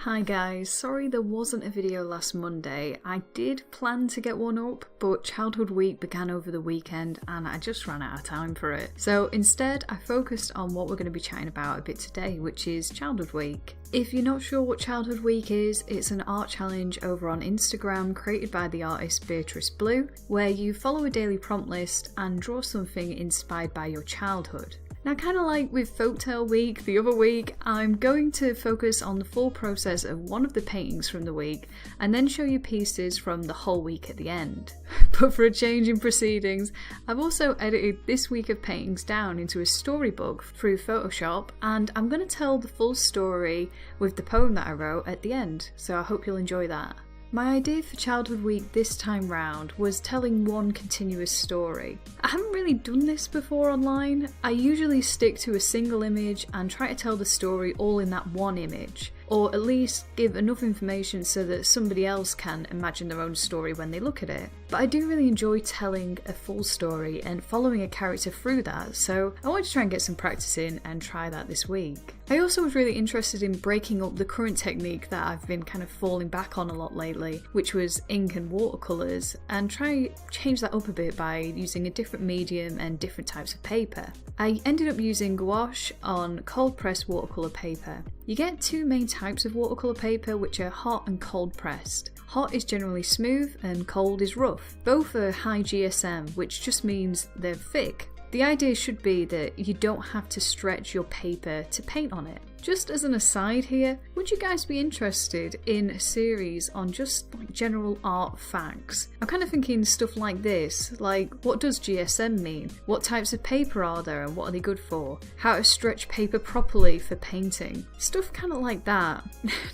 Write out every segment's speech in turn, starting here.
Hi guys, sorry there wasn't a video last Monday. I did plan to get one up, but Childhood Week began over the weekend and I just ran out of time for it. So instead I focused on what we're going to be chatting about a bit today, which is Childhood Week. If you're not sure what Childhood Week is, it's an art challenge over on Instagram created by the artist Beatrice Blue, where you follow a daily prompt list and draw something inspired by your childhood. Now, kind of like with Folktale Week the other week, I'm going to focus on the full process of one of the paintings from the week and then show you pieces from the whole week at the end. But for a change in proceedings, I've also edited this week of paintings down into a storybook through Photoshop, and I'm going to tell the full story with the poem that I wrote at the end, so I hope you'll enjoy that. My idea for Childhood Week this time round was telling one continuous story. I haven't really done this before online. I usually stick to a single image and try to tell the story all in that one image, or at least give enough information so that somebody else can imagine their own story when they look at it. But I do really enjoy telling a full story and following a character through that, so I wanted to try and get some practice in and try that this week. I also was really interested in breaking up the current technique that I've been kind of falling back on a lot lately, which was ink and watercolours, and try change that up a bit by using a different medium and different types of paper. I ended up using gouache on cold pressed watercolour paper. You get two main types of watercolour paper, which are hot and cold pressed. Hot is generally smooth and cold is rough. Both are high GSM, which just means they're thick. The idea should be that you don't have to stretch your paper to paint on it. Just as an aside here, would you guys be interested in a series on just like general art facts? I'm kind of thinking stuff like this, like what does GSM mean? What types of paper are there and what are they good for? How to stretch paper properly for painting? Stuff kind of like that.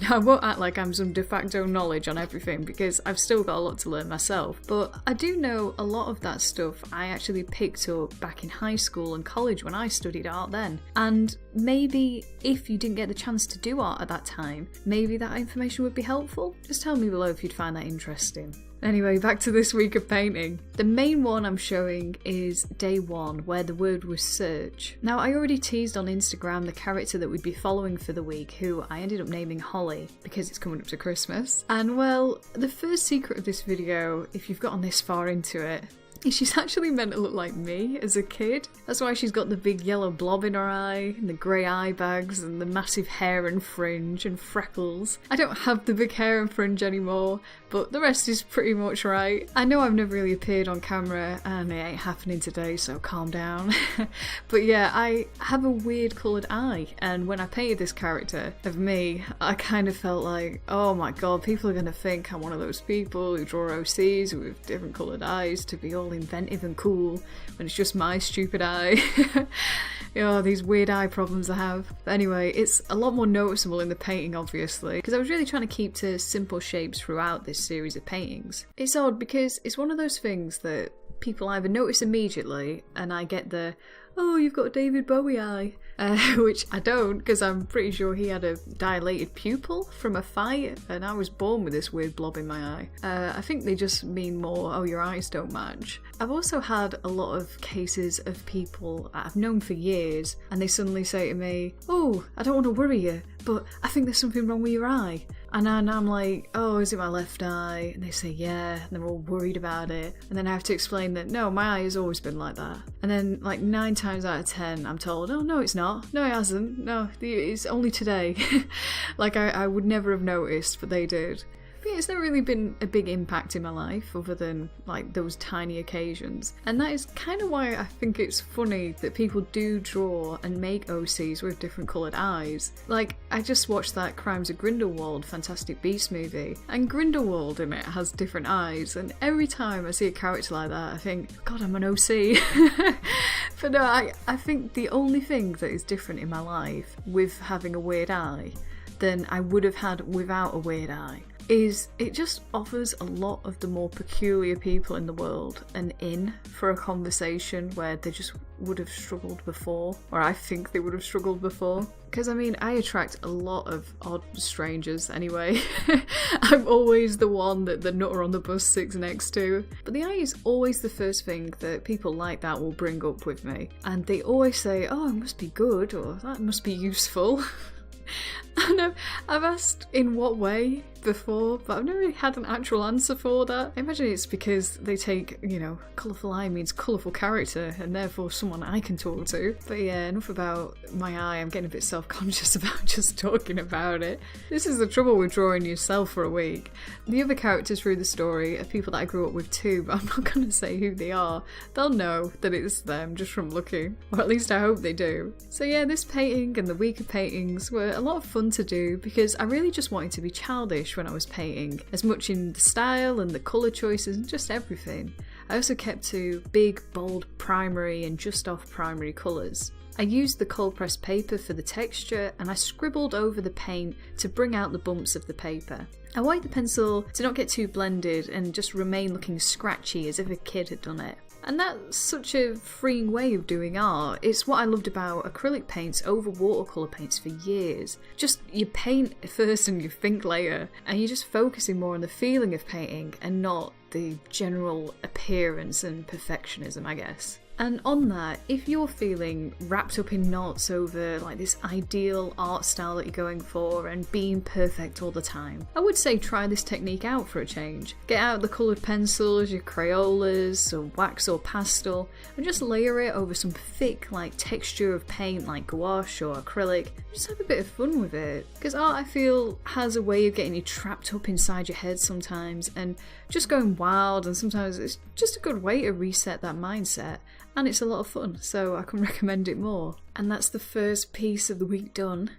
Now I won't act like I'm some de facto knowledge on everything because I've still got a lot to learn myself, but I do know a lot of that stuff I actually picked up back in high school and college when I studied art then. And maybe if you didn't get the chance to do art at that time, maybe that information would be helpful? Just tell me below if you'd find that interesting. Anyway, back to this week of painting. The main one I'm showing is day one, where the word was search. Now, I already teased on Instagram the character that we'd be following for the week, who I ended up naming Holly, because it's coming up to Christmas. And well, the first secret of this video, if you've gotten this far into it, she's actually meant to look like me as a kid. That's why she's got the big yellow blob in her eye, and the grey eye bags, and the massive hair and fringe and freckles. I don't have the big hair and fringe anymore, but the rest is pretty much right. I know I've never really appeared on camera, and it ain't happening today, so calm down. But yeah, I have a weird coloured eye, and when I painted this character of me, I kind of felt like, oh my god, people are going to think I'm one of those people who draw OCs with different coloured eyes to be all inventive and cool when it's just my stupid eye. Oh, these weird eye problems I have. But anyway, it's a lot more noticeable in the painting obviously, because I was really trying to keep to simple shapes throughout this series of paintings. It's odd because it's one of those things that people either notice immediately and I get the, oh, you've got a David Bowie eye, which I don't, because I'm pretty sure he had a dilated pupil from a fight and I was born with this weird blob in my eye. I think they just mean more, oh, your eyes don't match. I've also had a lot of cases of people I've known for years and they suddenly say to me, oh, I don't want to worry you, but I think there's something wrong with your eye. And then I'm like, oh, is it my left eye? And they say, yeah, and they're all worried about it. And then I have to explain that, no, my eye has always been like that. And then like 9 times out of 10, I'm told, oh, no, it's not. No, it hasn't. No, it's only today. Like I would never have noticed, but they did. But yeah, it's never really been a big impact in my life other than like those tiny occasions. And that is kind of why I think it's funny that people do draw and make OCs with different coloured eyes. Like, I just watched that Crimes of Grindelwald Fantastic Beasts movie, and Grindelwald in it has different eyes, and every time I see a character like that I think, god, I'm an OC. But no, I think the only thing that is different in my life with having a weird eye than I would have had without a weird eye is it just offers a lot of the more peculiar people in the world an in for a conversation where they just would have struggled before, or I think they would have struggled before. Because I mean, I attract a lot of odd strangers anyway. I'm always the one that the nutter on the bus sits next to. But the eye is always the first thing that people like that will bring up with me. And they always say, oh, it must be good, or that must be useful. I know, I've asked in what way before, but I've never really had an actual answer for that. I imagine it's because they take, colourful eye means colourful character, and therefore someone I can talk to. But yeah, enough about my eye. I'm getting a bit self-conscious about just talking about it. This is the trouble with drawing yourself for a week. The other characters through the story are people that I grew up with too, but I'm not going to say who they are. They'll know that it's them just from looking, or at least I hope they do. So yeah, this painting and the week of paintings were a lot of fun to do because I really just wanted to be childish when I was painting, as much in the style and the colour choices and just everything. I also kept to big, bold primary and just off primary colours. I used the cold pressed paper for the texture and I scribbled over the paint to bring out the bumps of the paper. I wanted the pencil to not get too blended and just remain looking scratchy as if a kid had done it. And that's such a freeing way of doing art. It's what I loved about acrylic paints over watercolour paints for years. Just you paint first and you think later, and you're just focusing more on the feeling of painting and not the general appearance and perfectionism, I guess. And on that, if you're feeling wrapped up in knots over like this ideal art style that you're going for and being perfect all the time, I would say try this technique out for a change. Get out the coloured pencils, your Crayolas, some wax or pastel, and just layer it over some thick like texture of paint like gouache or acrylic. Just have a bit of fun with it. Because art, I feel, has a way of getting you trapped up inside your head sometimes and just going wild, and sometimes it's just a good way to reset that mindset. And it's a lot of fun, so I can recommend it more. And that's the first piece of the week done.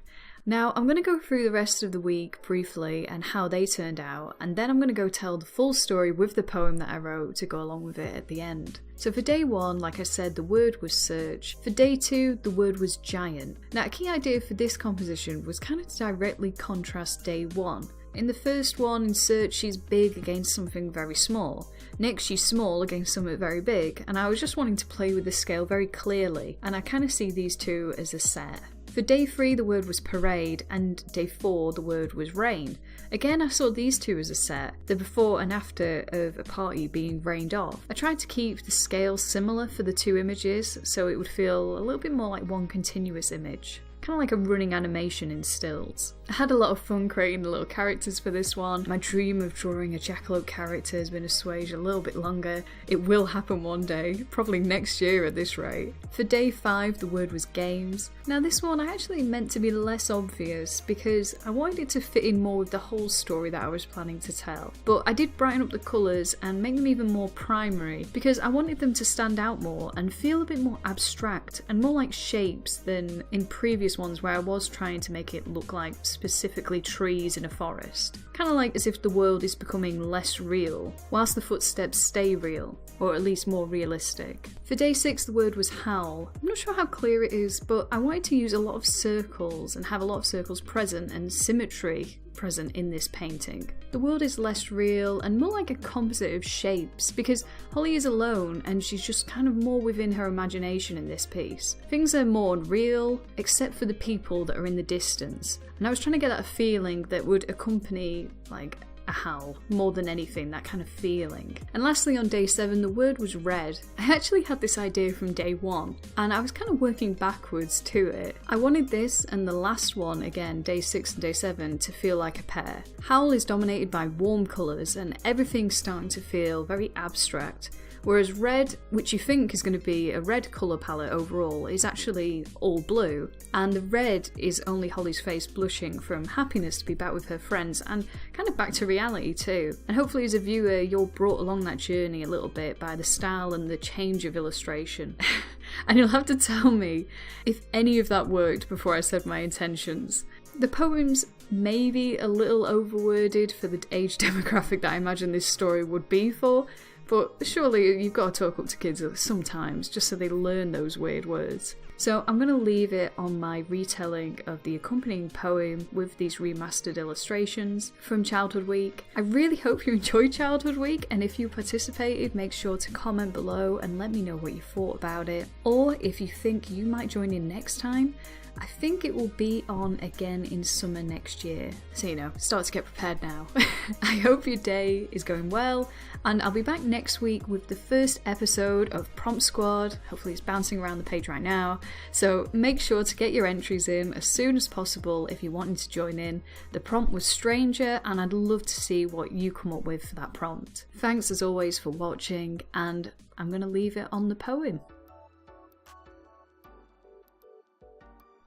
Now I'm going to go through the rest of the week briefly and how they turned out, and then I'm going to go tell the full story with the poem that I wrote to go along with it at the end. So for day 1, like I said, the word was search. For day 2, the word was giant. Now a key idea for this composition was kind of to directly contrast day 1. In the first one, in search, she's big against something very small. Next, she's small against something very big, and I was just wanting to play with the scale very clearly, and I kind of see these two as a set. For day 3, the word was parade, and day 4, the word was rain. Again, I saw these two as a set, the before and after of a party being rained off. I tried to keep the scale similar for the two images, so it would feel a little bit more like one continuous image. Kind of like a running animation in stills. I had a lot of fun creating the little characters for this one. My dream of drawing a jackalope character has been assuaged a little bit longer. It will happen one day, probably next year at this rate. For day 5, the word was games. Now this one I actually meant to be less obvious because I wanted it to fit in more with the whole story that I was planning to tell. But I did brighten up the colours and make them even more primary because I wanted them to stand out more and feel a bit more abstract and more like shapes than in previous ones where I was trying to make it look like specifically trees in a forest. Kind of like as if the world is becoming less real, whilst the footsteps stay real, or at least more realistic. For day 6, the word was howl. I'm not sure how clear it is, but I wanted to use a lot of circles and have a lot of circles present and symmetry present in this painting. The world is less real and more like a composite of shapes because Holly is alone and she's just kind of more within her imagination in this piece. Things are more real except for the people that are in the distance, and I was trying to get that feeling that would accompany like a howl more than anything, that kind of feeling. And lastly, on day 7, the word was red. I actually had this idea from day 1 and I was kind of working backwards to it. I wanted this and the last one, again day 6 and day 7, to feel like a pair. Howl is dominated by warm colours and everything's starting to feel very abstract. Whereas red, which you think is going to be a red colour palette overall, is actually all blue. And the red is only Holly's face blushing from happiness to be back with her friends and kind of back to reality too. And hopefully as a viewer you're brought along that journey a little bit by the style and the change of illustration. And you'll have to tell me if any of that worked before I said my intentions. The poem's maybe a little overworded for the age demographic that I imagine this story would be for, but surely you've got to talk up to kids sometimes just so they learn those weird words. So I'm going to leave it on my retelling of the accompanying poem with these remastered illustrations from Childhood Week. I really hope you enjoyed Childhood Week, and if you participated, make sure to comment below and let me know what you thought about it. Or if you think you might join in next time, I think it will be on again in summer next year. So, you know, start to get prepared now. I hope your day is going well, and I'll be back next week with the first episode of Prompt Squad. Hopefully it's bouncing around the page right now. So make sure to get your entries in as soon as possible if you're wanting to join in. The prompt was Stranger, and I'd love to see what you come up with for that prompt. Thanks as always for watching, and I'm going to leave it on the poem.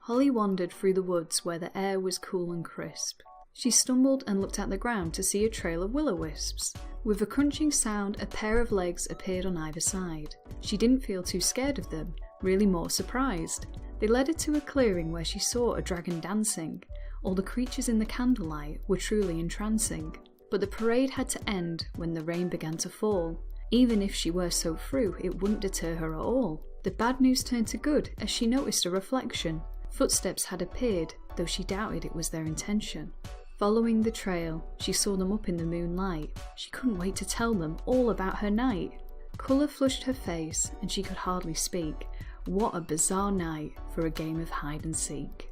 Holly wandered through the woods where the air was cool and crisp. She stumbled and looked at the ground to see a trail of will-o-wisps. With a crunching sound, a pair of legs appeared on either side. She didn't feel too scared of them, really more surprised. They led her to a clearing where she saw a dragon dancing. All the creatures in the candlelight were truly entrancing. But the parade had to end when the rain began to fall. Even if she were so through, it wouldn't deter her at all. The bad news turned to good as she noticed a reflection. Footsteps had appeared, though she doubted it was their intention. Following the trail, she saw them up in the moonlight. She couldn't wait to tell them all about her night. Colour flushed her face and she could hardly speak. What a bizarre night for a game of hide and seek.